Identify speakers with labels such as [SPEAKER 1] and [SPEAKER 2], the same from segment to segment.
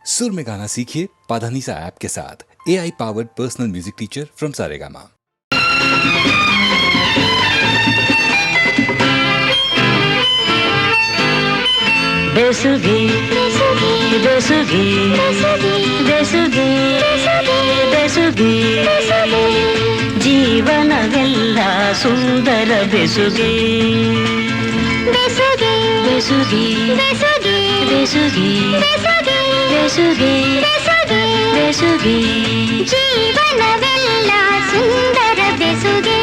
[SPEAKER 1] सुर में गाना सीखिए पाधानीसा ऐप के साथ। AI powered personal music teacher from Saregama.
[SPEAKER 2] बेसुगी बेसुगी बेसुगी बेसुगी बेसुगी ಜೀವನವೆಲ್ಲ ಸುಂದರ ಬೆಸುಗೆ ಬೆಸುಗೆ ಬೆಸುಗೆ ಬೆಸುಗೆ ಬೆಸುಗೆ ಬೆಸುಗೆ ಬೆಸುಗೆ ಜೀವನವೆಲ್ಲ ಸುಂದರ ಬೆಸುಗೆ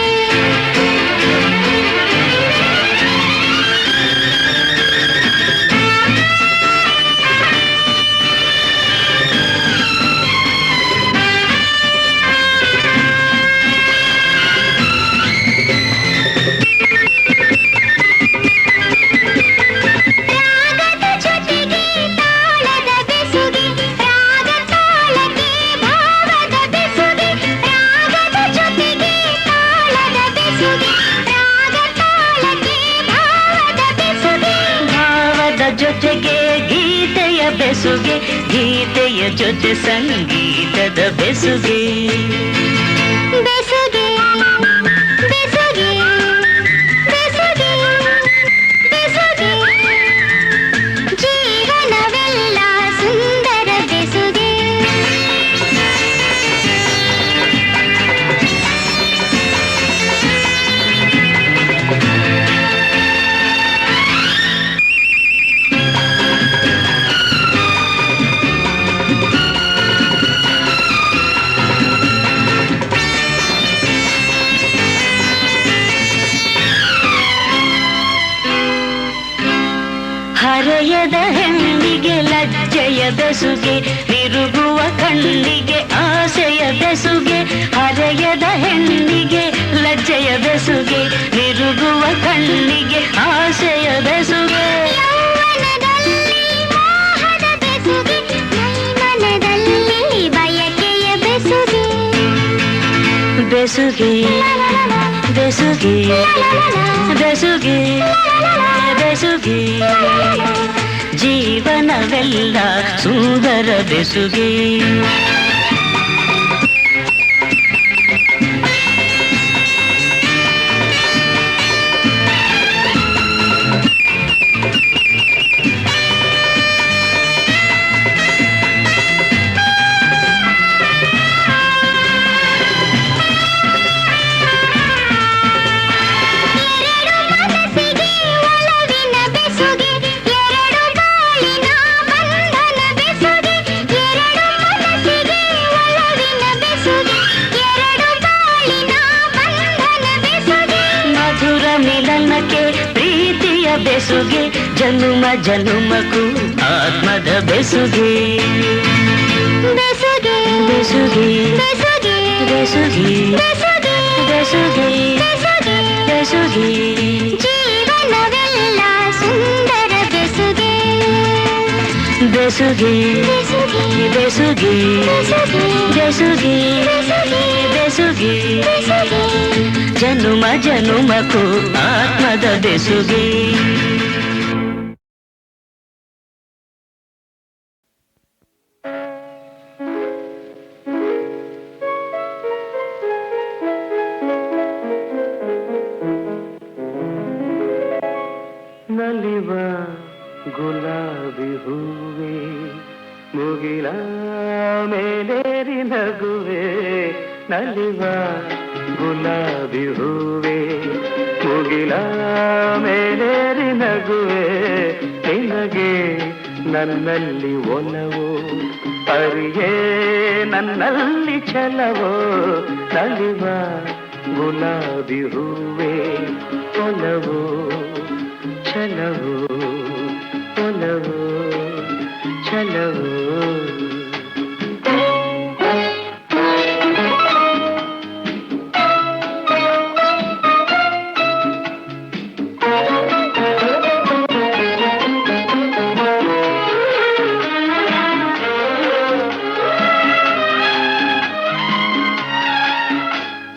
[SPEAKER 2] ಜೊತೆಗೆ ಗೀತೆಯ ಬೆಸುಗೆ ಗೀತೆಯ ಜೊತೆ ಸಂಗೀತದ ಬೆಸುಗೆ ಬೆಸುಗೆ ಬೆಸುಗೆ ಬೆಸುಗೆ ಬೆಸುಗೆ ಜೀವನವೆಲ್ಲ ಸುಂದರ ಬೆಸುಗೆ ಹರೆಯದ ಹೆಣ್ಣಿಗೆ ಲಜ್ಜೆಯ ಬೆಸುಗೆ ತಿರುಗುವ ಕಣ್ಣಿಗೆ ಆಸೆಯ ಬೆಸುಗೆ ಹರೆಯದ ಹೆಣ್ಣಿಗೆ ಲಜ್ಜೆಯ ಬೆಸುಗೆ ತಿರುಗುವ ಕಣ್ಣಿಗೆ ಆಸೆಯ ಬೆಸುಗೆ ಮನದಲ್ಲಿ ಬಯಕೆಯ ಬೆಸುಗೆ ಬೆಸುಗೆ ಬೆಸುಗೆ ಬೆಸುಗೆ ಬೆಸುಗೆ ಜೀವನವೆಲ್ಲ ಸುಂದರ ಬೆಸುಗೆ ಮಿಲನಕ್ಕೆ ಪ್ರೀತಿಯ ಬೆಸುಗೆ ಜನುಮ ಜನುಮಕ್ಕೂ ಆತ್ಮದ ಬೆಸುಗೆ ಬೆಸುಗೆ ಬೆಸುಗೆ ಬೆಸುಗೆ ಬೆಸುಗೆ ಬೆಸುಗೆ ಬೆಸುಗೆ ಜೀವನವೆಲ್ಲ ಸುಂದರ ಬೆಸುಗೆ ಬೆಸುಗೆ ಬೆಸುಗೆ ಬೆಸುಗೆ ಬೆಸುಗೆ ಜನುಮ ಜನುಮಕ್ಕೂ ಆತ್ಮದ ಬೆಸುಗೆ ನಲಿವ ಗುಲಾಬಿ ಹೂವೆ ಮುಗಿಲ ಮೇಲೇರಿ ನಗುವೆ ನಲಿವ ಗುಲಾಬಿ ಹೂವೆ ಮುಗಿಲ ಮೇಲೇರಿ ನಗುವೆ ನಿನಗೆ ನನ್ನಲ್ಲಿ ಒಲವೋ ಅರಿಯೇ ನನ್ನಲ್ಲಿ ಛಲವೋ ನಲಿವ ಗುಲಾಬಿ ಹೂವೆ ಒಲವೋ ಛಲವೋ ಒಲವೋ ಛಲವೋ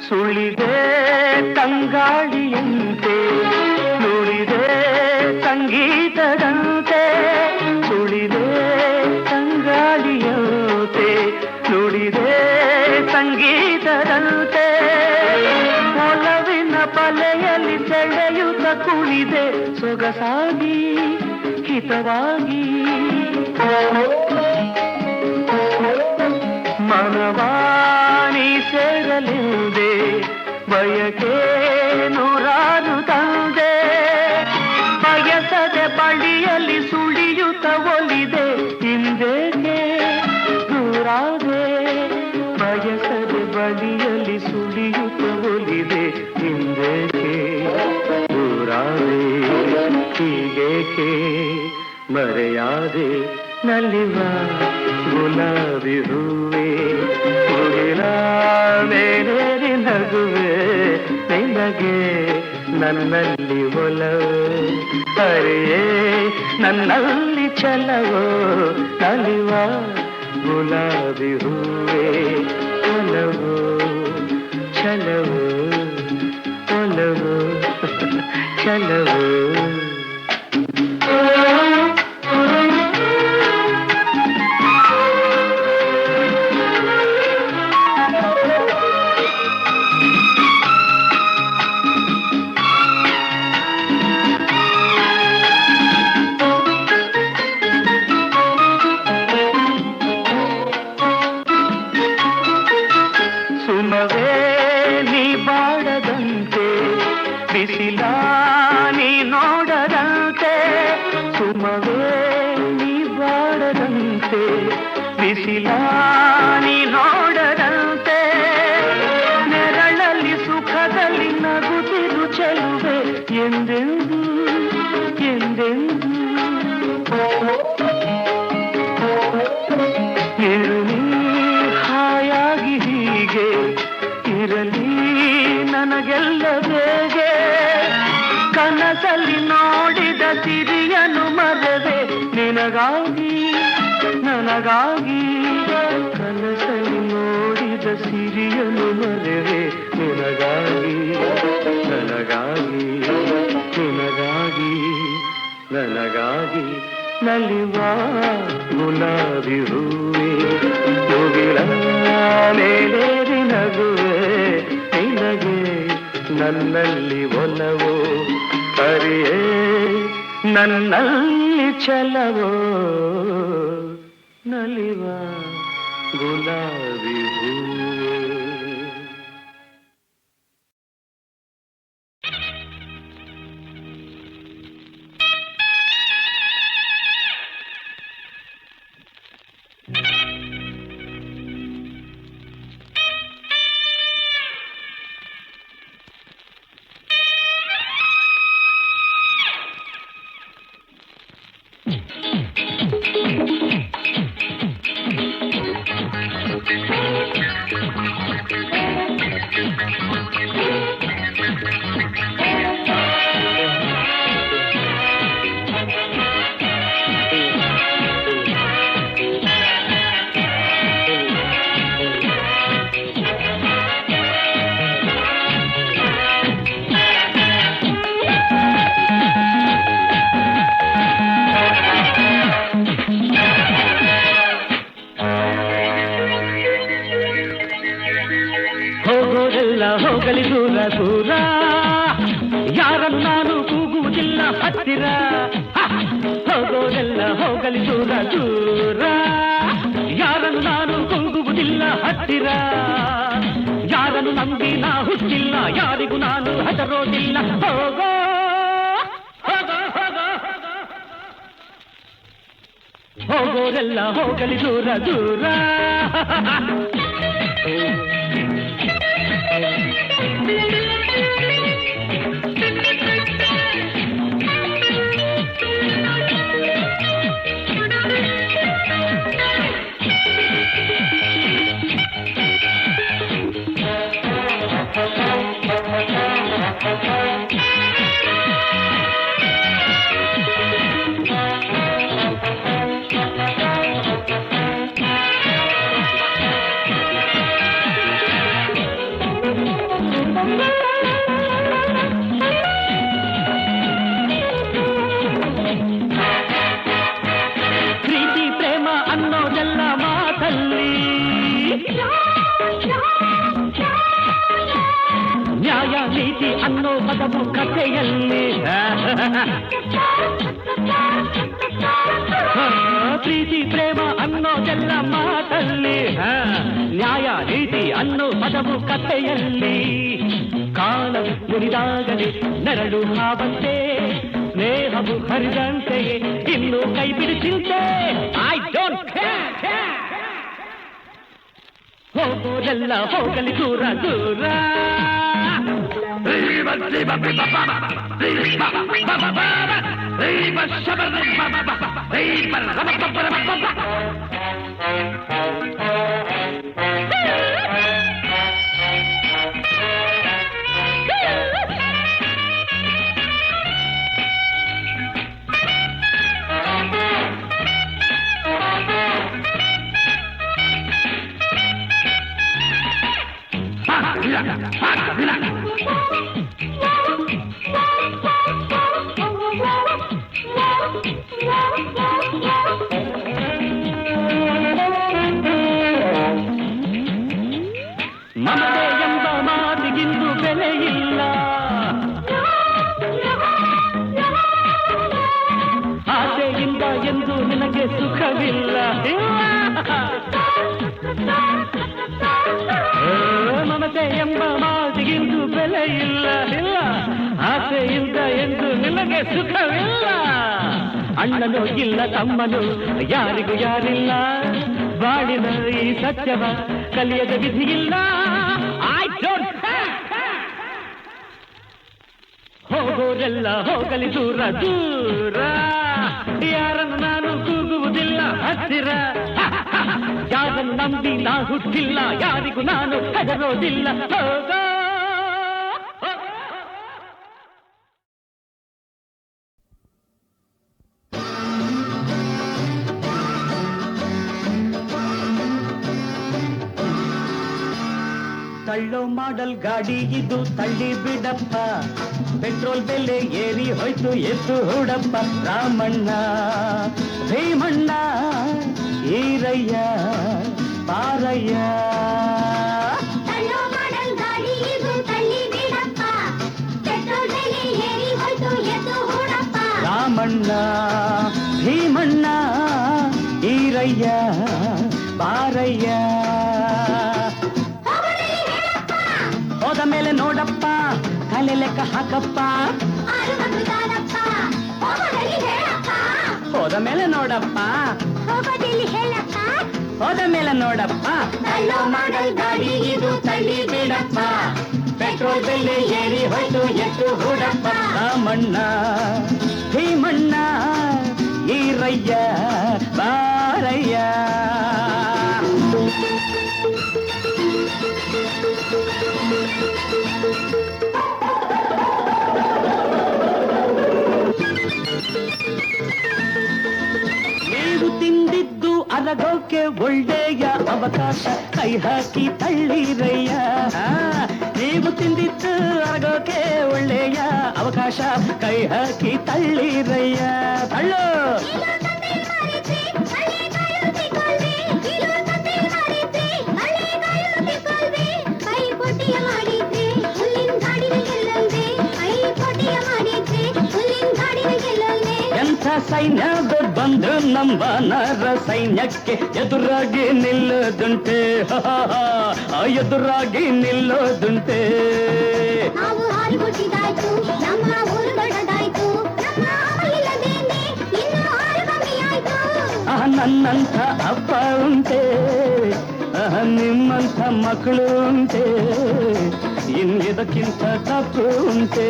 [SPEAKER 2] ಸುಳಿದೆ ತಂಗಾಳಿಯಂತೆ ನುಡಿದೆ ಸಂಗೀತದಂತೆ ಸುಳಿದೆ ತಂಗಾಳಿಯ ಕುಣಿದೆ ಸೊಗಸಾಗಿ ಹಿತವಾಗಿ ಮನವಾಣಿ ಸೇರಲೆಂದೆ ಬಯಕೆ ನೂರಾರು ತಂದೆ ಬಯಸದೆ ಬಳಿಯಲ್ಲಿ ಸುಳಿಯುತ್ತ ಒಲಿದೆ ಹಿಂದೇಕೆ ದೂರಾದೆ ಬಯಸದೆ ಬಳಿಯಲ್ಲಿ ಸುಳಿಯುತ್ತ ಒಲಿದೆ ಹಿಂದೇಕೆ ದೂರಾದೆ ಹೀಗೇಕೆ ಮರೆಯಾದೆ ನಲಿವ ಗುಲಾಬಿ ಹೂವೆ ಮುಗಿಲ ಮೇಲೇರಿ ನಗುವೆ ನಿನಗೆ ನನ್ನಲ್ಲಿ ಒಲವು ಅರೆಯೇ ನನ್ನಲ್ಲಿ ಛಲವೋ ನಲಿವ ಗುಲಾಬಿ ಹೂವೆ ಒಲವು ಛಲವು ಒಲವು ಛಲವು ಸುಮವೇ ನೀ ಬಾಡದಂತೆ ಬಿಸಿಲ ನೀ ನೋಡದಂತೆ ಸುಮವೇ ನೀ ಬಾಡದಂತೆ ಬಿಸಿಲ ನೀ ನೋಡದಂತೆ ನೆರಳಲ್ಲಿ ಸುಖದಲ್ಲಿ ನಗುತ್ತಿರು ಚೆಲುವೆ ಎಂದೆಂದು ಎಂದೆಂದು ಇರುಳಿ ಹಾಯಾಗಿ ಹೀಗೆ ಇರಲಿ ನನಗೆಲ್ಲ ಬೇಗೆ ಕನಸಲ್ಲಿ ನೋಡಿದ ಸಿರಿಯನು ಮರವೆ ನಿನಗಾಗಿ ನನಗಾಗಿ ಕನಸಲ್ಲಿ ನೋಡಿದ ಸಿರಿಯನು ಮರವೆ ನಿನಗಾಗಿ ನನಗಾಗಿ ನಿನಗಾಗಿ ನನಗಾಗಿ ನಲಿವ ಗುಲಾಬಿ ಹೂವೆ ಮುಗಿಲ ಮೇಲೇರಿ ನಗುವೆ ನಿನಗೆ ನನ್ನಲ್ಲಿ ಒಲವೋ ಅರಿಯೇ ನನ್ನಲ್ಲಿ ಛಲವೋ ನಲಿವ ಗುಲಾಬಿ ಹೂವೆ ಹೋಗಲಿ ದೂರ ದೂರ ಯಾರನ್ನು ನಾನು ಕೂಗುವುದಿಲ್ಲ ಹತ್ತಿರ ಹೋಗೋದೆಲ್ಲ ಹೋಗಲಿ ದೂರ ದೂರ ಯಾರನ್ನು ನಾನು ಕೂಗುವುದಿಲ್ಲ ಹತ್ತಿರ ಯಾರನ್ನು ನಂಬಿ ನಾ ಹುಟ್ಟಿಲ್ಲ ಯಾರಿಗೂ ನಾನು ಹೆದರೋದಿಲ್ಲ ಹೋಗೋ ಹೋಗೋರೆಲ್ಲ ಹೋಗಲಿ ದೂರ ದೂರ ಪ್ರೀತಿ ಅನ್ನೋ ಪದವು ಕಥೆಯಲ್ಲಿ ಪ್ರೀತಿ ಪ್ರೇಮ ಅನ್ನೋದೆಲ್ಲ ಮಾತಲ್ಲಿ ನ್ಯಾಯ ನೀತಿ ಅನ್ನೋ ಪದವು ಕಥೆಯಲ್ಲಿ ಕಾಲ ಮುರಿದಾಗಲೇ ನೆರಳು ಹಾವಂತೆ ಸ್ನೇಹವು ಹರಿದಂತೆಯೇ ಇನ್ನು ಕೈ ಬಿಡಿಸಿಂತೆ ಐ ಡೋಂಟ್ ಕೇರ್ ಹೋಗೋದೆಲ್ಲ ಹೋಗಲಿ ದೂರ ದೂರ ಮಮತೆ ಎಂಬ ಮಾತಿಗಿಂದು ಬೆಲೆ ಇಲ್ಲ ಆಸೆಯಿಂದ ಎಂದು ನಿನಗೆ ಸುಖವಿಲ್ಲ ಮಮತೆ ಎಂಬ ಮಾತಿಗಿಂದು ಬೆಲೆ ಇಲ್ಲ ಇಲ್ಲ ಆಸೆಯಿಂದ ಎಂದು ನಿನಗೆ ಸುಖವಿಲ್ಲ ಅಣ್ಣನು ಇಲ್ಲ ತಮ್ಮನು ಯಾರಿಗೂ ಯಾರಿಲ್ಲ ಬಾಳಿನ ಈ ಸತ್ಯವ ಕಲಿಯದ ವಿಧಿಯಿಲ್ಲ ಐ ಡೋಂಟ್ ಹೋಗೋರೆಲ್ಲ ಹೋಗಲಿ ದೂರ ದೂರ ಯಾರನ್ನು ನಾನು ಕೂಗುವುದಿಲ್ಲ ಹತ್ತಿರ ಯಾರನ್ನು ನಂಬಿ ನಾ ಹುಟ್ಟಿಲ್ಲ ಯಾರಿಗೂ ನಾನು ಹೆದರೋದಿಲ್ಲ ಹೋಗೋ ತಳ್ಳೋ ಮಾಡಲ್ ಗಾಡಿ ಇದು ತಳ್ಳಿ ಬಿಡಪ್ಪ ಪೆಟ್ರೋಲ್ ಬೆಲೆ ಏರಿ ಹೋಯ್ತು ಎದ್ದು ಹುಡಪ್ಪ ರಾಮಣ್ಣ ಭೀಮಣ್ಣ ಈರಯ್ಯ ಪಾರಯ್ಯ
[SPEAKER 3] ತಳ್ಳೋ ಮಾಡಲ್ ಗಾಡಿ ಇದು ತಳ್ಳಿ ಬಿಡಪ್ಪ ಪೆಟ್ರೋಲ್ ಬೆಲೆ ಏರಿ ಹೋಯ್ತು ಎದ್ದು ಹುಡಪ್ಪ
[SPEAKER 2] ರಾಮಣ್ಣ ಭೀಮಣ್ಣ ಈರಯ್ಯ ಪಾರಯ್ಯ ಹೋದ ಮೇಲೆ ನೋಡಪ್ಪ ತಲೆ ಲೆಕ್ಕ ಹಾಕಪ್ಪ ಹೋದ ಮೇಲೆ ನೋಡಪ್ಪ ಹೋದ ಮೇಲೆ ನೋಡಪ್ಪ
[SPEAKER 3] ತಳ್ಳೋ ಮಾಡಲ್ ಗಾಡಿ ಇದು ತಳ್ಳಿ ಬಿಡಪ್ಪ
[SPEAKER 2] ಪೆಟ್ರೋಲ್ ಬೆಲೆ ಏರಿ ಹೋಯ್ತು ಎದ್ದು ಹುಡಪ್ಪ ರಾಮಣ್ಣ ಭೀಮಣ್ಣ ಈರಯ್ಯ ಬಾರಯ್ಯ ನೀವು ತಿಂದಿದ್ದು ಅರಗೋಕೆ ಒಳ್ಳೆಯ ಅವಕಾಶ ಕೈ ಹಾಕಿ ತಳ್ಳಿರಯ್ಯ ನೀವು ತಿಂದಿದ್ದು ಅರಗೋಕೆ ಒಳ್ಳೆಯ ಅವಕಾಶ ಕೈ ಹಾಕಿ ತಳ್ಳಿರಯ್ಯ ತಳ್ಳು ಎಂಥ ಸೈನ್ಯ ಬಂದು ನಮ್ಮ ನರ ಸೈನ್ಯಕ್ಕೆ ಎದುರಾಗಿ ನಿಲ್ಲೋದುಂಟೆ ಎದುರಾಗಿ ನಿಲ್ಲೋದುಂಟೆ
[SPEAKER 3] ನಾವು ಹಾಲು ಕೊಟ್ಟಿದ್ದಾಯ್ತು ನಮ್ಮ ಊರು ದೊಡ್ಡದಾಯ್ತು ನಮ್ಮ ಇಲ್ಲದೇನೆ ಇನ್ನು ಹಾಲು ಕಮ್ಮಿಯಾಯ್ತು
[SPEAKER 2] ನನ್ನಂಥ ಅಪ್ಪ ಉಂಟೆ ನಿಮ್ಮಂಥ ಮಕ್ಕಳು ಉಂಟೆ ಇನ್ನಿದಕ್ಕಿಂತ ತಪ್ಪು ಉಂಟೆ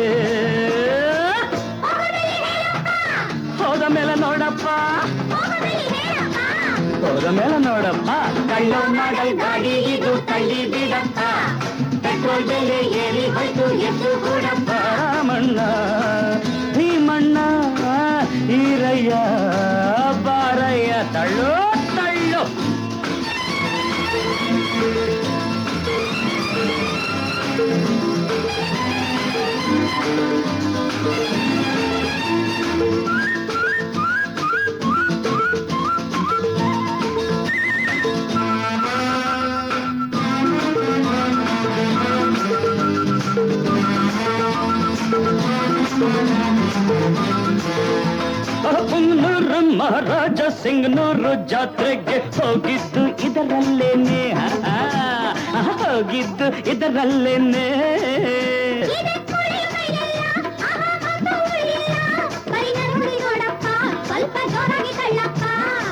[SPEAKER 2] ಹೋದ ಮೇಲೆ ನೋಡಪ್ಪ ಹೋದ ಮೇಲೆ ನೋಡಪ್ಪ ಕಳ್ಳೋ ಮಾಡಲ್ ಗಾಡಿ ಇದು ತಳ್ಳಿ ಬಿಡಪ್ಪ ಪೆಟ್ರೋಲ್ ಬೆಲೆ ಏರಿ ಹೋಯ್ತು ಎದ್ದು ಕೂಡಪ್ಪ ರಾಮಣ್ಣ ಭೀಮಣ್ಣ ಈರಯ್ಯ ಬಾರಯ್ಯ ತಳ್ಳು ತಳ್ಳು ಸಿಂಗನೂರು ಜಾತ್ರೆಗೆ ಹೋಗಿದ್ದು ಇದರಲ್ಲೇನೆ, ಹೋಗಿದ್ದು ಇದರಲ್ಲೇನೆ.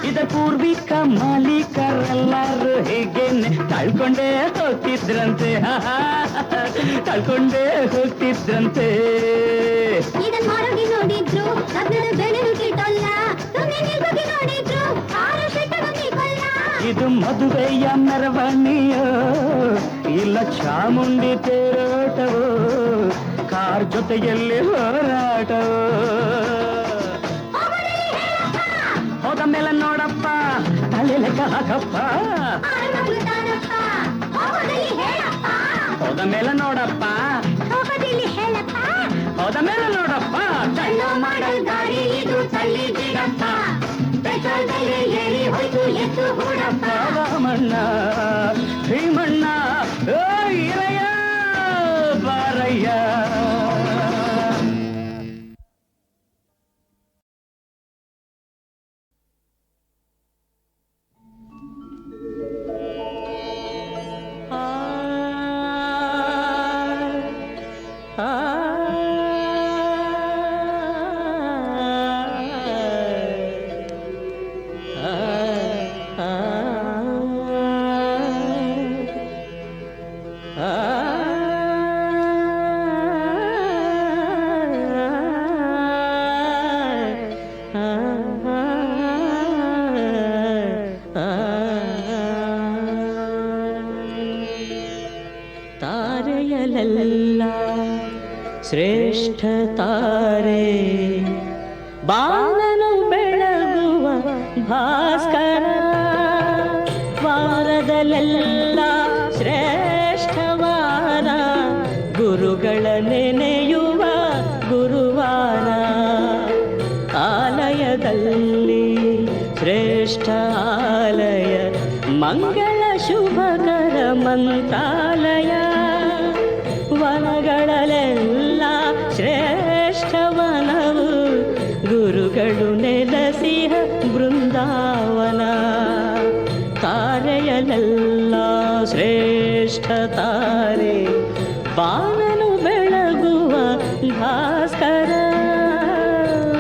[SPEAKER 2] ಇದ ಪೂರ್ವಿಕ ಮಾಲೀಕರೆಲ್ಲರೂ ಹೀಗೇನೆ ತಳ್ಕೊಂಡೇ ಹೋಗ್ತಿದ್ರಂತೆ, ತಳ್ಕೊಂಡೇ ಹೋಗ್ತಿದ್ರಂತೆ.
[SPEAKER 3] ಇದನ್ ಹೊರಗೆ ನೋಡಿದ್ರು ಕಬ್ಬಣದ ಬೆಳೆದು ಕಿಟ್ಟಲ್ಲ, ನೋಡಿದ್ರು
[SPEAKER 2] ಇದು ಮದುವೆಯ ಮೆರವಣಿಯೋ ಇಲ್ಲ ಚಾಮುಂಡಿ ತೇರೋಟವೋ, ಕಾರ್ ಜೊತೆಯಲ್ಲಿ ಹೋರಾಟವೋ. ಹೋದ ಮೇಲೆ ನೋಡಪ್ಪ ತಲೆ ಲೆಕ್ಕ ಹಾಕಪ್ಪ, ಹೋದ ಮೇಲೆ ನೋಡಪ್ಪ, ಹೋದ ಮೇಲೆ ನೋಡಪ್ಪ.
[SPEAKER 3] ಚಳ್ಳೋ ಮಾಡಲ್ ಗಾಡಿ ಇದು ತಳ್ಳಿ ಬಿಡಪ್ಪ, ಪೆಟ್ರೋಲ್ ಬೆಲೆ ಏರಿ ಹೋಯ್ತು ಎತ್ತು ಹೂಡಪ್ಪ.
[SPEAKER 2] ರಾಮಣ್ಣ ಭೀಮಣ್ಣ ಓ ಇರಯ್ಯ ಬಾರಯ್ಯ. ತಾರೆಯಲೆಲ್ಲ ಶ್ರೇಷ್ಠ ತಾರೆ, ಬಾಳನು ಬೆಳಗುವ ಭಾಸ್ಕರ, ವಾರದಲ್ಲೆಲ್ಲ ಶ್ರೇಷ್ಠ ವಾರ, ಗುರುಗಳ ನೆನೆಯುವ ಗುರುವಾರ. ಆಲಯದಲ್ಲಿ ಶ್ರೇಷ್ಠ ಆಲಯ, ಮಂಗಳ ಶುಭಕರ ಮಂತ್ರಾಲಯ, ವನಗಳಲ್ಲೆಲ್ಲ ಶ್ರೇಷ್ಠ ವನವು, ಗುರುಗಳು ನೆಲೆಸಿಹ ಬೃಂದಾವನ. ತಾರೆಯಲೆಲ್ಲ ಶ್ರೇಷ್ಠ ತಾರೆ, ಬಾಳನು ಬೆಳಗುವ ಭಾಸ್ಕರ,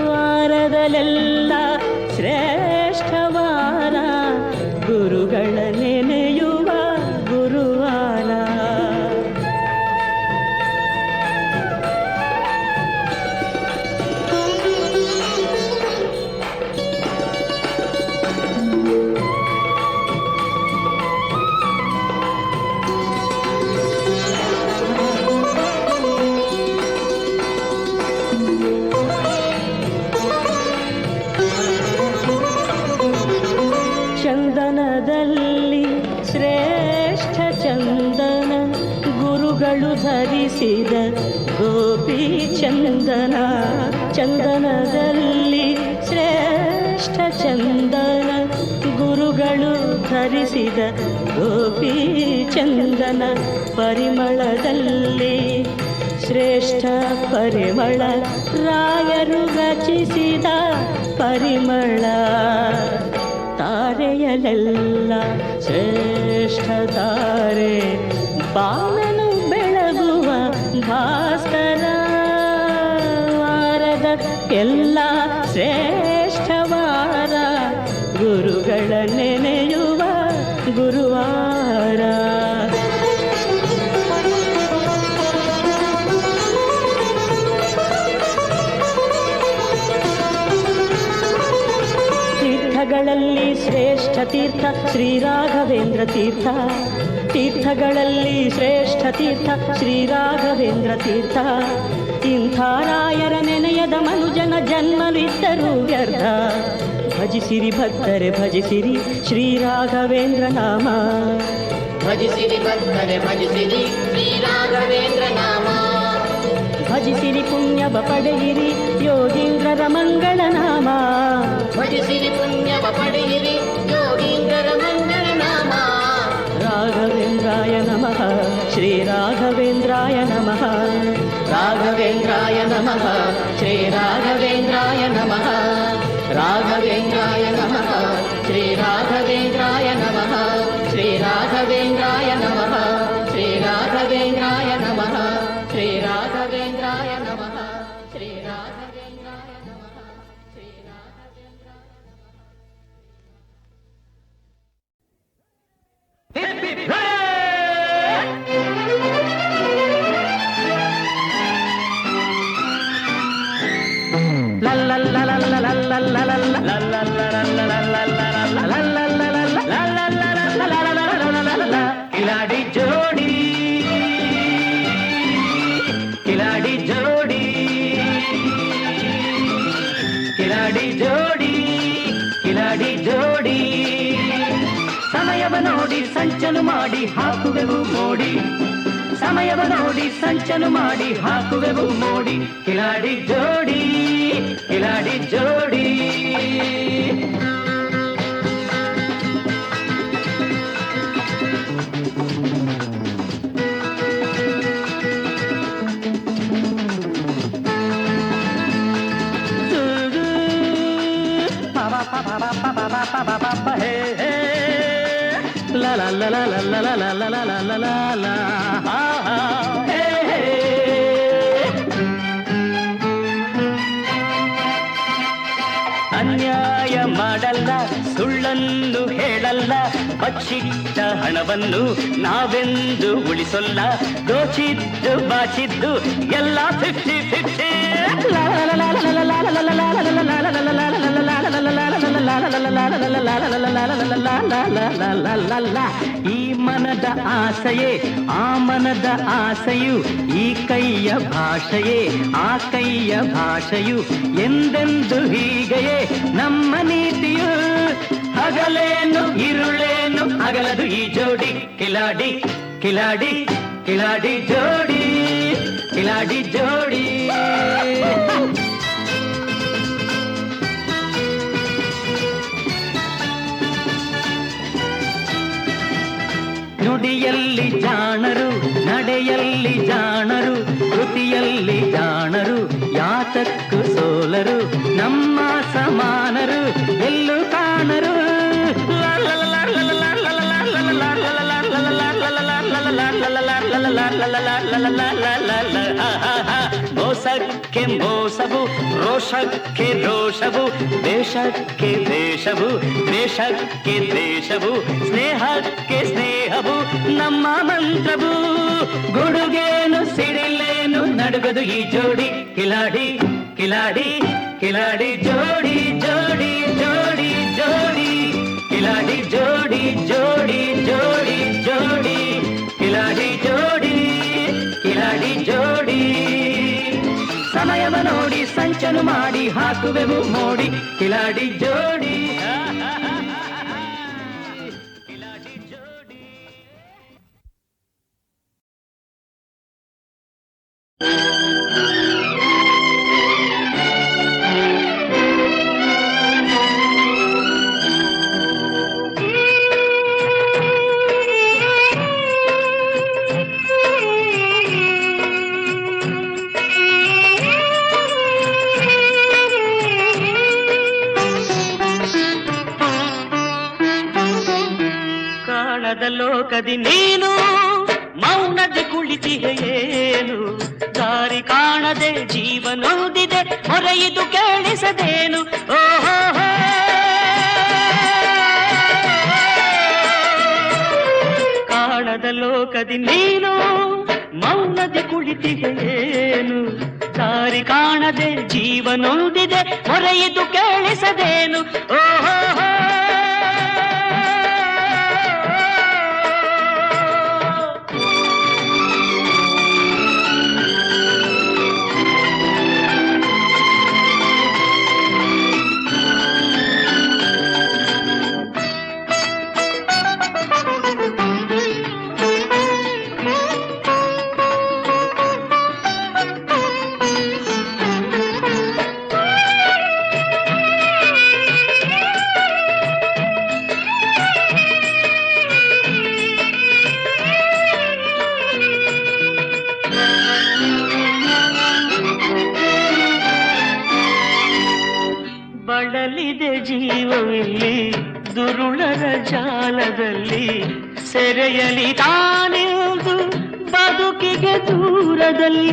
[SPEAKER 2] ವಾರದಲ್ಲೆಲ್ಲ ಶ್ರೇಷ್ಠ ವಾರ, ಗುರುಗಳ ನೆನೆಯುವ ಗುರುವಾರ. ಚಂದನದಲ್ಲಿ ಶ್ರೇಷ್ಠ ಚಂದನ, ಗುರುಗಳು ಧರಿಸಿದ ಗೋಪಿ ಚಂದನ. ಚಂದನದಲ್ಲಿ ಶ್ರೇಷ್ಠ ಚಂದನ, ಗುರುಗಳು ಧರಿಸಿದ ಗೋಪಿ ಚಂದನ. ಪರಿಮಳದಲ್ಲಿ ಶ್ರೇಷ್ಠ ಪರಿಮಳ, ರಾಯರು ರಚಿಸಿದ ಪರಿಮಳ. ತಾರೆಯಲೆಲ್ಲ ಶ್ರೇಷ್ಠ ತಾರೆ, ಬಾಳನು ಬೆಳಗುವ ಭಾಸ್ಕರ, ವಾರದ ಎಲ್ಲ ಶ್ರೇಷ್ಠ ವಾರ, ಗುರುಗಳ ನೆನೆಯುವ ಗುರುವಾರ. ತೀರ್ಥಗಳಲ್ಲಿ ಶ್ರೇಷ್ಠ ತೀರ್ಥ ಶ್ರೀ ರಾಘವೇಂದ್ರ ತೀರ್ಥ, ತೀರ್ಥಗಳಲ್ಲಿ ಶ್ರೇಷ್ಠ ತೀರ್ಥ ಶ್ರೀ ರಾಘವೇಂದ್ರ ತೀರ್ಥ. ಇಂಥ ರಾಯರ ನೆನೆಯದ ಮನುಜನ ಜನ್ಮವಿದ್ದರೂ ವ್ಯರ್ಥ, ಭಜಿಸಿರಿ ಭಕ್ತರೆ ಭಜಿಸಿರಿ ಶ್ರೀ ರಾಘವೇಂದ್ರ ನಾಮ.
[SPEAKER 4] ಭಜಿಸಿರಿ ಭಕ್ತರೆ ಭಜಿಸಿರಿ ಶ್ರೀ ರಾಘವೇಂದ್ರ ನಾಮ.
[SPEAKER 2] ಭಜಿಸಿರಿ ಪುಣ್ಯವ ಪಡೆಯಿರಿ ಯೋಗೀಂದ್ರರ ಮಂಗಳ ನಾಮ.
[SPEAKER 4] ಭಜಿಸಿರಿ ಪುಣ್ಯವ ಪಡೆಯಿರಿ ಯೋಗೀಂದ್ರರ ಮಂಗಳ ನಾಮ.
[SPEAKER 2] ರಾಘವೇಂದ್ರಾಯ ನಮಃ ಶ್ರೀ ರಾಘವೇಂದ್ರಾಯ ನಮಃ.
[SPEAKER 4] ರಾಘವೇಂದ್ರಾಯ ನಮಃ ಶ್ರೀ ರಾಘವೇಂದ್ರಾಯ ನಮಃ. ರಾಘವೇಂದ್ರಾಯ ನಮಃ ಶ್ರೀರಾಘವೇಂದ್ರಾಯ ನಮಃ ಶ್ರೀರಾಘವೇಂದ್ರಾಯ ನಮಃ ಶ್ರೀರಾಘವೇಂದ್ರಾಯ ನಮಃ ಶ್ರೀರಾಘವೇಂದ್ರಾಯ ನಮಃ ಶ್ರೀರಾಘವೇಂದ್ರಾಯ
[SPEAKER 2] ಕಿಲಾಡಿ ಜೋಡಿ ಕಿಲಾಡಿ ಜೋಡಿ ಕಿಲಾಡಿ ಜೋಡಿ ಕಿಲಾಡಿ ಜೋಡಿ ಸಮಯವ ನೋಡಿ ಸಂಚನು ಮಾಡಿ ಹಾಕುವೆವು ಮೋಡಿ ಸಮಯವ ನೋಡಿ ಸಂಚನು ಮಾಡಿ ಹಾಕುವೆವು ಮೋಡಿ ಕಿಲಾಡಿ ಜೋಡಿ ಕಿಲಾಡಿ ಜೋಡಿ la la la la la la la la la la la la la la ha ha hey hey ಅನ್ಯಾಯ ಮಾಡಲ್ಲ ಸುಳ್ಳನ್ನು ಹೇಳಲ್ಲ ಬಚ್ಚಿಟ್ಟ ಹಣವನ್ನು ನಾವೆಂದು ಉಳಿಸೊಲ್ಲ ದೋಚಿದ್ದು ಬಾಚಿದ್ದು ಎಲ್ಲ 50-50 ಈ ಮನದ ಆಸೆಯೇ ಆ ಮನದ ಆಸೆಯು ಈ ಕೈಯ ಭಾಷೆಯೇ ಆ ಕೈಯ ಭಾಷೆಯು ಎಂದೆಂದು ಹೀಗೆಯೇ ನಮ್ಮ ನೀತಿಯು ಹಗಲೇನು ಇರುಳೇನು ಅಗಲದು ಈ ಜೋಡಿ ಕಿಲಾಡಿ ಕಿಲಾಡಿ ಕಿಲಾಡಿ ಜೋಡಿ ಕಿಲಾಡಿ ಜೋಡಿ ನುಡಿಯಲ್ಲಿ ಜಾಣರು ನಡೆಯಲ್ಲಿ ಜಾಣರು ಕೃತಿಯಲ್ಲಿ ಜಾಣರು ಯಾತಕ್ಕೂ ಸೋಲರು ನಮ್ಮ ಸಮಾನರು ಎಲ್ಲೂ ಕಾಣರು ಮೋಸಕ್ಕೆ ಮೋಸವು ರೋಷಕ್ಕೆ ರೋಷವು ದೇಶಕ್ಕೆ ದೇಶವು ದೇಶಕ್ಕೆ ದೇಶವು ಸ್ನೇಹಕ್ಕೆ ಸ್ನೇಹವು ನಮ್ಮ ಮಂತ್ರವು ಗುಡುಗೇನು ಸಿಡಿಲೇನು ನಡುಗದು ಈ ಜೋಡಿ ಕಿಲಾಡಿ ಕಿಲಾಡಿ ಕಿಲಾಡಿ ಜೋಡಿ ಜೋಡಿ ಜೋಡಿ ಜೋಡಿ ಕಿಲಾಡಿ ಜೋಡಿ ಜೋಡಿ ಜೋಡಿ ಜೋಡಿ ಕಿಲಾಡಿ ಜೋಡಿ ಕಿಲಾಡಿ ಜೋಡಿ ಸಮಯವ ನೋಡಿ ಸಂಚನು ಮಾಡಿ ಹಾಕುವೆವು ಮೋಡಿ ಕಿಲಾಡಿ ಜೋಡಿ ಕಿಲಾಡಿ ಜೋಡಿ ಕಾಣದ ಲೋಕದಿ ನೀನು ಮೌನದಿ ಕುಳಿತಿಯೇನು ದಾರಿ ಕಾಣದೆ ಜೀವನೋದಿದೆ ಹೊರೆಯಿದು ಕೇಳಿಸದೇನು ಓಹೋ ಕಾಣದ ಲೋಕದಿ ನೀನು ಮೌನದಿ ಕುಳಿತಿಯೇನು ದಾರಿ ಕಾಣದೆ ಜೀವನೋದಿದೆ ಹೊರೆಯಿದು ಕೇಳಿಸದೇನು ಓಹೋ ಬಳಲಿದೆ ಜೀವವಿಲ್ಲಿ ದುರುಳರ ಜಾಲದಲ್ಲಿ ಸೆರೆಯಲಿ ತಾನಿರುವುದು ಬದುಕಿಗೆ ದೂರದಲ್ಲಿ.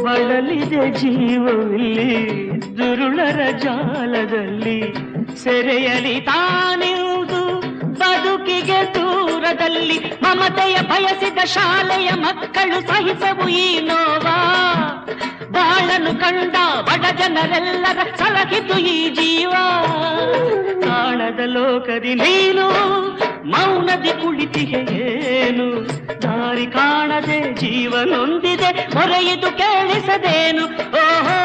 [SPEAKER 2] ಬಳಲಿದೆ ಜೀವವಿಲ್ಲಿ ದುರುಳರ ಜಾಲದಲ್ಲಿ ಸೆರೆಯಲಿ ತಾನಿರುವುದು ಬದುಕಿಗೆ ದೂರದಲ್ಲಿ. ಮಮತೆಯ ಬಯಸಿದ ಶಾಲೆಯ ಮಕ್ಕಳು ಸಹಿಸವು ಈ ನೋವಾ. ಬಾಳನ್ನು ಕಂಡ ಬಡ ಜನರೆಲ್ಲರ ಸಲಹಿತು ಈ ಜೀವ. ಕಾಣದ ಲೋಕದಿ ನೀನು ಮೌನದಿ ಕುಳಿತಿಗೆ ಏನು. ದಾರಿ ಕಾಣದೆ ಜೀವನೊಂದಿದೆ ಹೊರೆಯಿತು ಕೇಳಿಸದೇನು. ಓಹೋ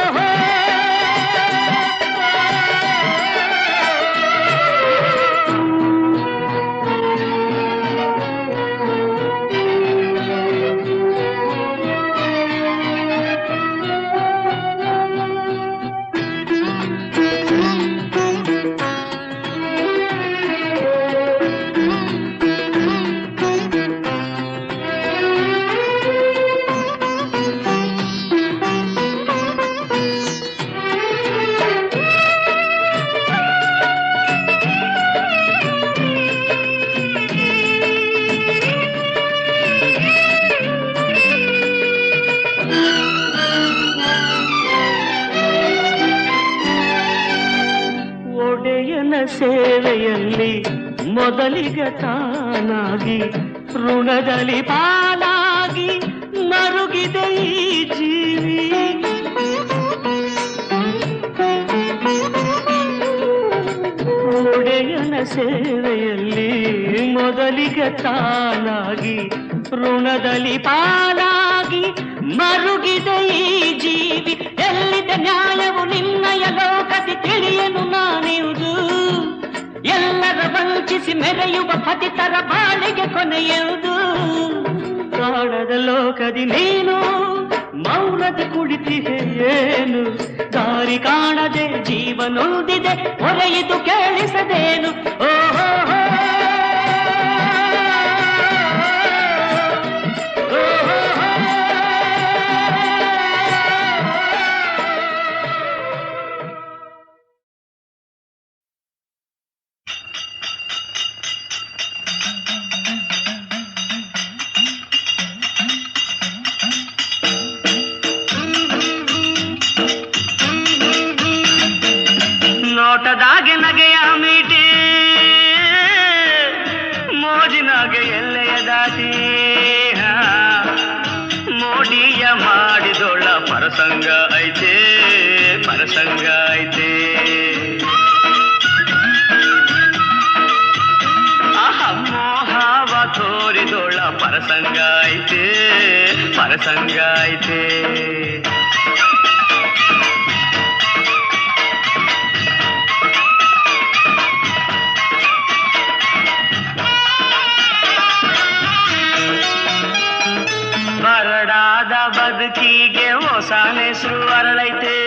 [SPEAKER 2] ಸೇವೆಯಲ್ಲಿ ಮೊದಲಿಗೆ ತಾನಾಗಿ ಋಣದಲ್ಲಿ ಪಾಲಾಗಿ ಮರುಗಿದೆ ಈ ಜೀವಿ. ಒಡೆಯನ ಸೇವೆಯಲ್ಲಿ ಮೊದಲಿಗೆ ತಾನಾಗಿ ಋಣದಲ್ಲಿ ಪಾಲಾಗಿ ಮರುಗಿದೆ ಈ ಜೀವಿ. ಎಲ್ಲಿದೆ ನ್ಯಾಯವು ನಿನ್ನಯ ಲೋಕದಿ ತಿಳಿಯನು ನಾನಿರುವುದು. ಎಲ್ಲರ ವಂಚಿಸಿ ಮೆರೆಯುವ ಪತಿತರ ಬಾಳಿಗೆ ಕೊನೆಯುವುದು. ಕಾಣದ ಲೋಕದಿ ನೀನು ಮೌನದಿ ಕುಳಿತಿದೆ ಏನು. ದಾರಿ ಕಾಣದೆ ಜೀವನೊಂದಿದೆ ಹೊರೆಯಿತು ಕೇಳಿಸದೇನು. ಓಹೋ ನೋಟದಾಗೆ ನಗೆಯ ಮೀಟಿ ಮೋಜಿನಾಗೆ ಎಲ್ಲೆಯ ದಾಟಿ ಮೋಡಿಯ ಮಾಡಿದೊಳ್ಳ ಪರಸಂಗ ಐತೆ ಪರಸಂಗ ಐತೆ. ಮೋಹವ ತೋರಿದೊಳ್ಳ ಪರಸಂಗ ಐತೆ ಪರಸಂಗ ಐತೆ. ಬರಡಾದ ಬದುಕಿಗೆ ಹೊಸ ಹೆಸರು ಅರಳೈತೆ.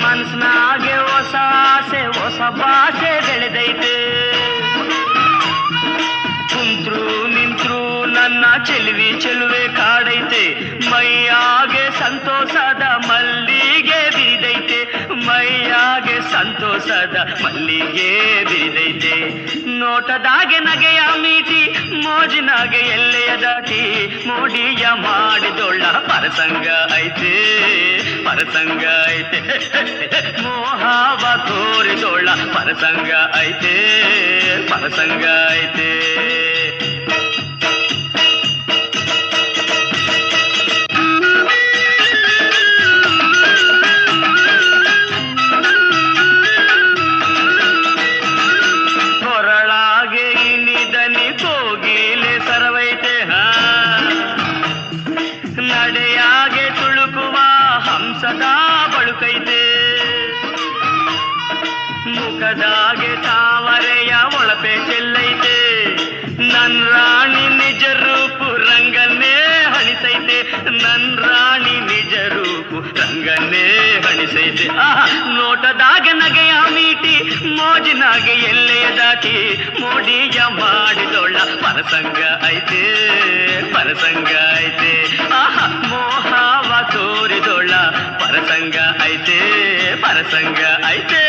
[SPEAKER 2] ಮನಸ್ನಾಗೆ ಹೊಸ ಆಸೆ ಹೊಸ ಭಾಷೆ ಬೆಳೆದೈತೆ. ಕುಂತ್ರು ನಿಂತ್ರು ನನ್ನ ಚೆಲುವೆ ಚೆಲುವೆ ಕಾಡೈತೆ. ಮೈಯಾಗೆ ಸಂತೋಷದ ಮಲ್ಲಿಗೆ ಬಿರಿದೈತೆ. ಮೈಯಾಗೆ ಸಂತೋಷದ ಮಲ್ಲಿಗೆ ಬಿರಿದೈತೆ. ನೋಟದಾಗೆ ನಗೆಯ ಮೀಟಿ ಮೋಜಿನಾಗೆ ಎಲ್ಲೆಯ ದಾಟಿ ಮೋಡಿಯ ಮಾಡಿದೊಳ್ಳ ಪರಸಂಗ ಐತೆ ಪರಸಂಗ ಐತೆ. ಮೋಹವ ತೋರಿದೊಳ್ಳ ಪರಸಂಗ ಐತೆ ಪರಸಂಗ ಐತೆ. ಮುಖದಾಗೆ ತಾವರೆಯ ಒಳಪೆ ಚೆಲ್ಲೈತೆ. ನನ್ ರಾಣಿ ನಿಜ ರೂಪು ರಂಗನ್ನೇ ಹಣಿಸೈತೆ. ನನ್ ರಾಣಿ ನಿಜ ರೂಪು ರಂಗನ್ನೇ ಹಣಿಸೈತೆ. ನೋಟದಾಗೆ ನಗೆಯ ಮೀಟಿ ಮೋಜಿನಾಗೆ ಎಲ್ಲೆಯ ದಾಟಿ ಮೋಡಿಯ ಮಾಡಿದೊಳ್ಳ ಪರಸಂಗ ಐತೆ ಪರಸಂಗ ಐತೆ. ಮೋಹವ ತೋರಿದೊಳ್ಳ పరసంగా అయితే పరసంగా అయితే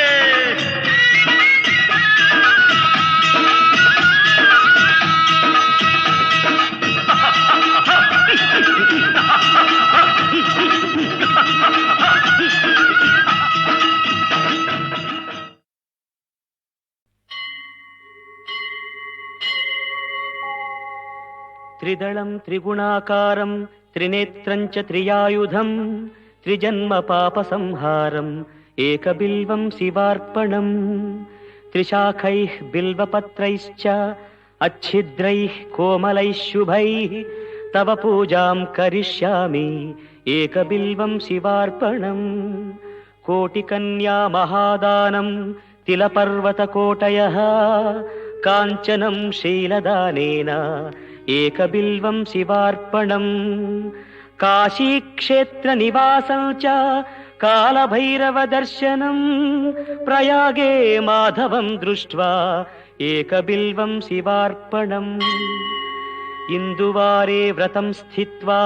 [SPEAKER 5] త్రిదళం త్రిగుణాకారం త్రినేత్రం చ త్రియాయుధం త్రిజన్మ పాప సంహారం ఏకబిల్వం శివార్పణం త్రిశాఖైః బిల్వపత్రైశ్చ अच्छिद्रैः कोमलैः शुभैः तव पूजां करिष्यामि एकबिल्वं शिवार्पणम् कोटिकन्या महादानं तिलपर्वतकोटयः काञ्चनं शीलदानेन एकबिल्वं शिवार्पणम् काशीक्षेत्रनिवासं च कालभैरवदर्शनं प्रयागे माधवं दृष्ट्वा एकबिल्वं शिवार्पणम् इन्दुवारे व्रतं स्थित्वा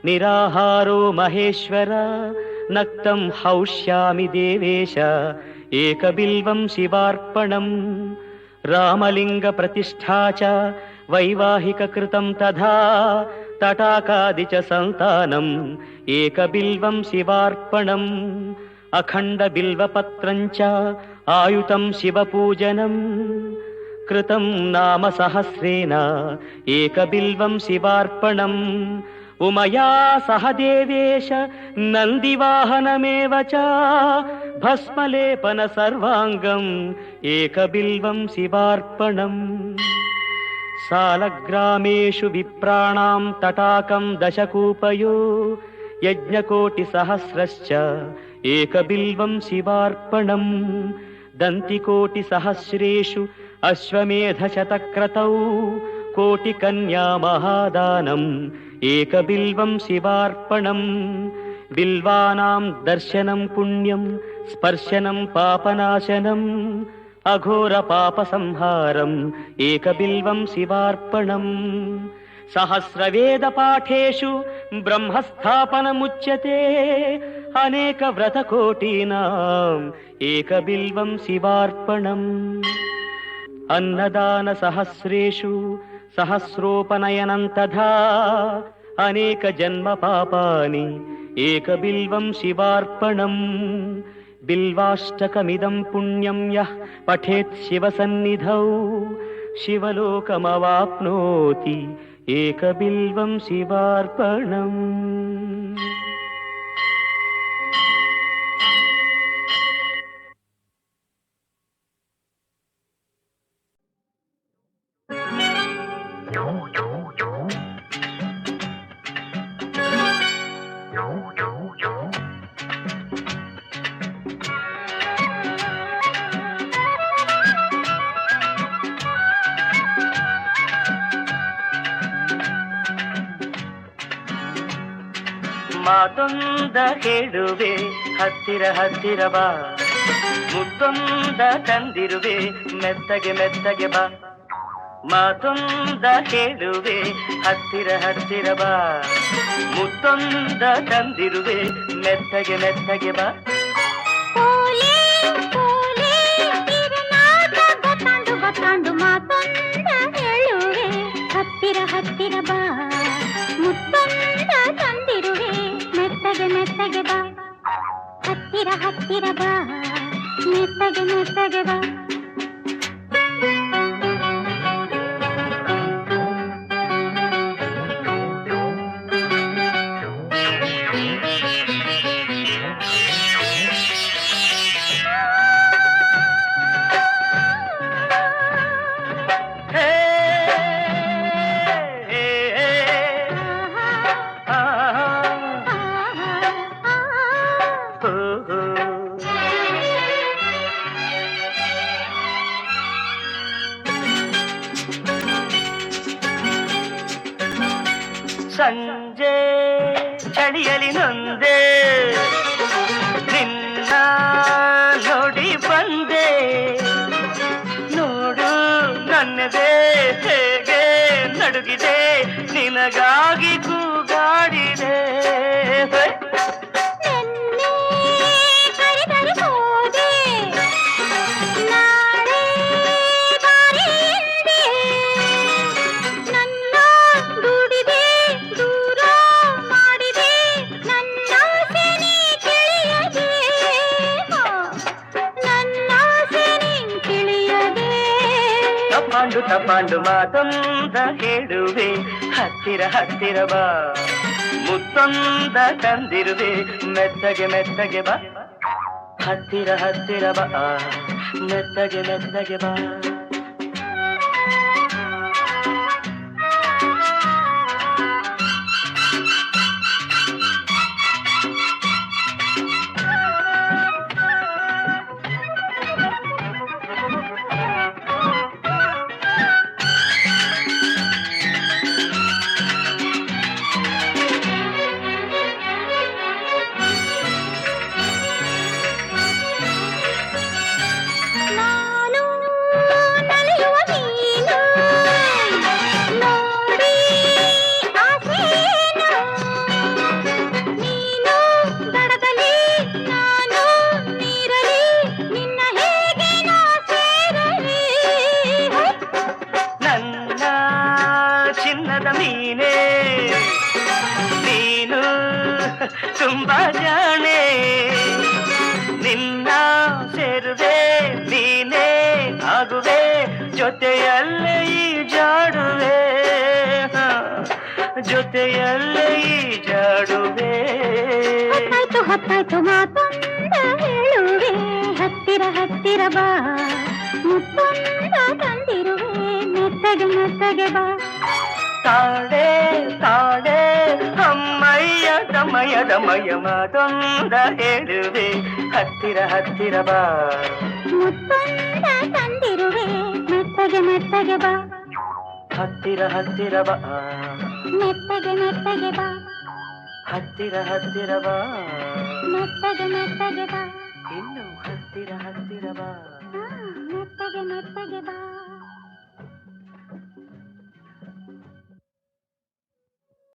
[SPEAKER 5] निराहारो महेश्वर नक्तं हौष्यामि देवेश एकबिल्वं शिवार्पणम् रामलिङ्गप्रतिष्ठा च वैवाहिककृतं तथा तटाकादि च सन्तानम् एकबिल्वं शिवार्पणम् अखण्डबिल्वपत्रं च आयुतं शिवपूजनम् कृतं नाम सहस्रेण एकबिल्वं शिवार्पणम् उमया सह देवेश नन्दिवाहनमेव च भस्मलेपन सर्वाङ्गम् एकबिल्वं शिवार्पणम् सालग्रामेषु विप्राणां तटाकं दशकूपयो यज्ञकोटिसहस्रश्च एकबिल्वं शिवार्पणम् दन्तिकोटिसहस्रेषु अश्वमेधशतक्रतौ कोटिकन्या महादानम् एकबिल्वं शिवार्पणम् बिल्वानां दर्शनं पुण्यं स्पर्शनं पापनाशनम् अघोरपापसंहारम् एकबिल्वं शिवार्पणम् सहस्रवेदपाठेषु ब्रह्मस्थापनमुच्यते अनेकव्रतकोटीनाम् एकबिल्वं शिवार्पणम् अन्नदानसहस्रेषु सहस्रोपनयनं तथा अनेकजन्मपापानि एकबिल्वं शिवार्पणम् बिल्वाष्टकमिदं पुण्यं यः पठेत् शिवसन्निधौ शिवलोकमवाप्नोति एकबिल्वं शिवार्पणम् ಮಾತೊಂದ ಹೇಳುವೆ ಹತ್ತಿರ ಹತ್ತಿರ ಬಾ ಮುತ್ತೊಂದ ತಂದಿರುವೆ ಮೆತ್ತಗೆ ಮೆತ್ತಗೆ ಬಾ ಮಾತೊಂದ ಹೇಳುವೆ ಹತ್ತಿರ ಹತ್ತಿರ ಬಾ ಮುತ್ತೊಂದ ತಂದಿರುವೆ ಮೆತ್ತಗೆ ಮೆತ್ತಗೆ ಬಾ
[SPEAKER 3] ಪೋಲೆ ಪೋಲೆ ಇರನಾಟ ಗೊತ್ತಾಂಡು ಗೊತ್ತಾಂಡು ಮಾತೊಂದ ಹೇಳುವೆ ಹತ್ತಿರ ಹತ್ತಿರ ಬಾ ಮುತ್ತೊಂದ ತಂದಿರುವೆ ಮೆತ್ತಗೆ ಮೆತ್ತಗೆ ಬಾ ಹತ್ತಿರ ಹತ್ತಿರ ಬಾ ಮೆತ್ತಗೆ ಮೆತ್ತಗೆ ಬಾ
[SPEAKER 5] ಸಂಜೆ ಚಳಿಯಲಿ ನೊಂದೆ ನಿನ್ನ ನೋಡಿ ಬಂದೆ ನೋಡು ನನ್ನದೇ ಹೇಗೆ ನಡುಗಿದೆ ನಿನಗಾಗಿ ಕೂಗಾಡಿದೆ
[SPEAKER 3] ನೆನ್ನೆ
[SPEAKER 5] ತಪಾಂಡು ಮಾತೊಂದ ಹೇಳುವೆ ಹತ್ತಿರ ಹತ್ತಿರ ಬಾ ಮುತ್ತೊಂದ ತಂದಿರುವೆ ಮೆತ್ತಗೆ ಮೆತ್ತಗೆ ಬಾ ಹತ್ತಿರ ಹತ್ತಿರ ಬಾ ಮೆತ್ತಗೆ ಮೆತ್ತಗೆ ಬಾ
[SPEAKER 3] ನಾನು ನಲಿಯುವ ನೀನು ನೋಡಿ ಆಸೇನು ನೀನು ದಡದಲ್ಲಿ ನಾನು ನೀರಲಿ ನಿನ್ನ ಹೇಗೆ ನಾ ಸೇರಲಿ
[SPEAKER 5] ನನ್ನ ಚಿನ್ನದ ಮೀನೇ ನೀನು ತುಂಬಾ ಜಾಣೆ ನಿನ್ನ ಸೇರುವೆ ನೀನೇ ಆಗುವೆ ಜೊತೆಯಲ್ಲೇ ಈಜಾಡುವೆ ಜೊತೆಯಲ್ಲೇ ಈಜಾಡುವೆ
[SPEAKER 3] ಹೊತ್ತಾಯ್ತು ಹೊತ್ತಾಯ್ತು ಮಾತೊಂದ ಹೇಳುವೆ ಹತ್ತಿರ ಹತ್ತಿರ ಬಾ ಮುತ್ತೊಂದ ತಂದಿರುವೆ ಮೆತ್ತಗೆ ಮೆತ್ತಗೆ ಬಾ
[SPEAKER 5] ತಾಡೆ ತಾಡೆ ಅಮ್ಮಯ್ಯ ದಮಯ ದಮಯ ಮಾತೊಂದ ಹೇಳುವೆ ಹತ್ತಿರ ಹತ್ತಿರ ಬಾ
[SPEAKER 3] ಮುತ್ತೊಂದ ತಂದಿರುವೆ ಮೆತ್ತಗೆ ಮೆತ್ತಗೆ ಬಾ
[SPEAKER 5] ಹತ್ತಿರ ಹತ್ತಿರ ಬಾ
[SPEAKER 3] ಮೆತ್ತಗೆ ಮೆತ್ತಗೆ ಬಾ
[SPEAKER 5] ಹತ್ತಿರ ಹತ್ತಿರ ಬಾ
[SPEAKER 3] ಮೆತ್ತಗೆ ಮೆತ್ತಗೆ ಬಾ
[SPEAKER 5] ಇನ್ನು ಹತ್ತಿರ ಹತ್ತಿರ ಬಾ
[SPEAKER 3] ಮೆತ್ತಗೆ ಮೆತ್ತಗೆ ಬಾ